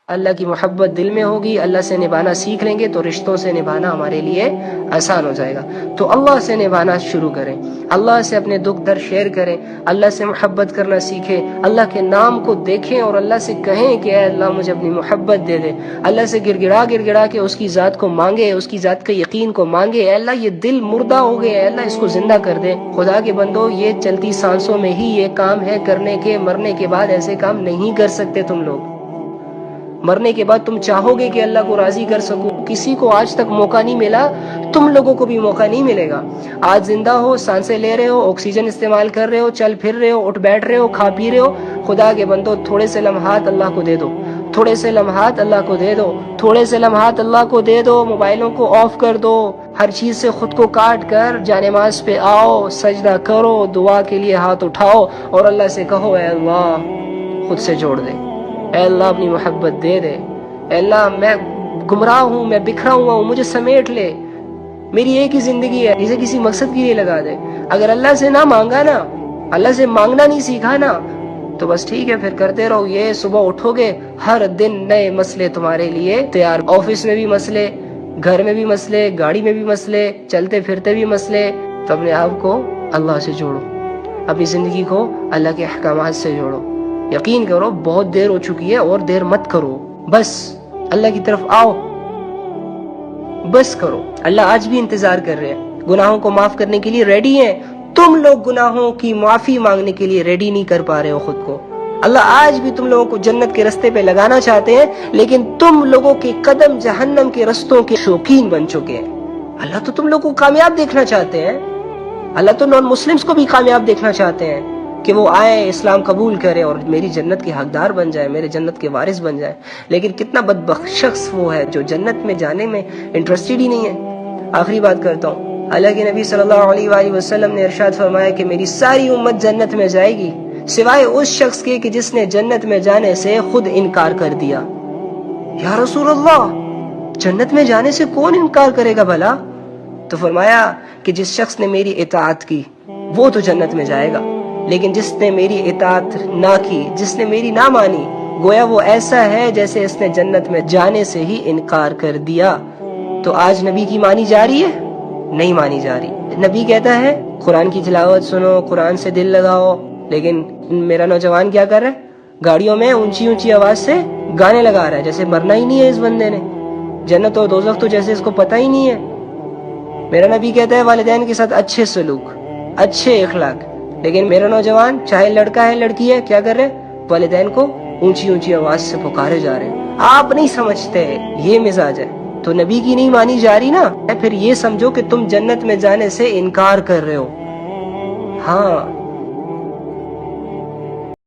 اللہ کی محبت دل میں ہوگی، اللہ سے نبھانا سیکھ لیں گے تو رشتوں سے نبھانا ہمارے لیے آسان ہو جائے گا۔ تو اللہ سے نبھانا شروع کریں، اللہ سے اپنے دکھ درد شیئر کریں، اللہ سے محبت کرنا سیکھیں، اللہ کے نام کو دیکھیں اور اللہ سے کہیں کہ اے اللہ مجھے اپنی محبت دے دے، اللہ سے گڑ گڑا کے اس کی ذات کو مانگے، اس کی ذات کے یقین کو مانگے، اے اللہ یہ دل مردہ ہو گئے، اے اللہ اس کو زندہ کر دے۔ خدا کے بندو یہ چلتی سانسوں میں ہی یہ کام ہے کرنے کے، مرنے کے بعد ایسے کام نہیں کر سکتے تم لوگ۔ مرنے کے بعد تم چاہو گے کہ اللہ کو راضی کر سکو، کسی کو آج تک موقع نہیں ملا، تم لوگوں کو بھی موقع نہیں ملے گا۔ آج زندہ ہو، سانسیں لے رہے ہو، آکسیجن استعمال کر رہے ہو، چل پھر رہے ہو، اٹھ بیٹھ رہے ہو، کھا پی رہے ہو، خدا کے بندو تھوڑے سے لمحات اللہ کو دے دو، تھوڑے سے لمحات اللہ کو دے دو، تھوڑے سے لمحات اللہ کو دے دو۔ موبائلوں کو آف کر دو، ہر چیز سے خود کو کاٹ کر جانماز پہ آؤ، سجدہ کرو، دعا کے لیے ہاتھ اٹھاؤ اور اللہ سے کہو اے اللہ خود سے جوڑ دے، اے اللہ اپنی محبت دے دے، اے اللہ میں گمراہ ہوں، میں بکھرا ہوا ہوں، مجھے سمیٹ لے، میری ایک ہی زندگی ہے، اسے کسی مقصد کے لیے لگا دے۔ اگر اللہ سے نہ مانگا نا، اللہ سے مانگنا نہیں سیکھا نا، تو بس ٹھیک ہے پھر کرتے رہو یہ، صبح اٹھو گے ہر دن نئے مسئلے تمہارے لیے تیار، آفس میں بھی مسئلے، گھر میں بھی مسئلے، گاڑی میں بھی مسئلے، چلتے پھرتے بھی مسئلے۔ تو اپنے آپ کو اللہ سے جوڑو، اپنی زندگی کو اللہ کے احکامات سے جوڑو۔ یقین کرو بہت دیر ہو چکی ہے اور دیر مت کرو، بس اللہ کی طرف آؤ، بس کرو۔ اللہ آج بھی انتظار کر رہے ہیں، گناہوں کو معاف کرنے کے لیے ریڈی ہیں، تم لوگ گناہوں کی معافی مانگنے کے لیے ریڈی نہیں کر پا رہے ہو خود کو۔ اللہ آج بھی تم لوگوں کو جنت کے رستے پہ لگانا چاہتے ہیں، لیکن تم لوگوں کے قدم جہنم کے رستوں کے شوقین بن چکے ہیں۔ اللہ تو تم لوگوں کو کامیاب دیکھنا چاہتے ہیں، اللہ تو نان مسلمز کو بھی کامیاب دیکھنا چاہتے ہیں کہ وہ آئے، اسلام قبول کرے اور میری جنت کے حقدار بن جائے، میرے جنت کے وارث بن جائے۔ لیکن کتنا بدبخت شخص وہ ہے جو جنت میں جانے میں انٹرسٹڈ ہی نہیں ہے۔ آخری بات کرتا ہوں، اللہ کے نبی صلی اللہ علیہ وآلہ وسلم نے ارشاد فرمایا کہ میری ساری امت جنت میں جائے گی سوائے اس شخص کے کہ جس نے جنت میں جانے سے خود انکار کر دیا۔ یا رسول اللہ، جنت میں جانے سے کون انکار کرے گا بھلا؟ تو فرمایا کہ جس شخص نے میری اطاعت کی وہ تو جنت میں جائے گا، لیکن جس نے میری اطاعت نہ کی، جس نے میری نہ مانی، گویا وہ ایسا ہے جیسے اس نے جنت میں جانے سے ہی انکار کر دیا۔ تو آج نبی کی مانی جا رہی ہے؟ نہیں مانی جا رہی۔ نبی کہتا ہے قرآن کی تلاوت سنو، قرآن سے دل لگاؤ، لیکن میرا نوجوان کیا کر رہا ہے؟ گاڑیوں میں اونچی اونچی آواز سے گانے لگا رہا ہے، جیسے مرنا ہی نہیں ہے اس بندے نے، جنت اور دوزخ تو جیسے اس کو پتہ ہی نہیں ہے۔ میرا نبی کہتا ہے والدین کے ساتھ اچھے سلوک، اچھے اخلاق، لیکن میرا نوجوان چاہے لڑکا ہے لڑکی ہے کیا کر رہے ہیں؟ والدین کو اونچی اونچی آواز سے پکارے جا رہے ہیں۔ آپ نہیں سمجھتے یہ مزاج ہے، تو نبی کی نہیں مانی جا رہی نا، پھر یہ سمجھو کہ تم جنت میں جانے سے انکار کر رہے ہو۔ ہاں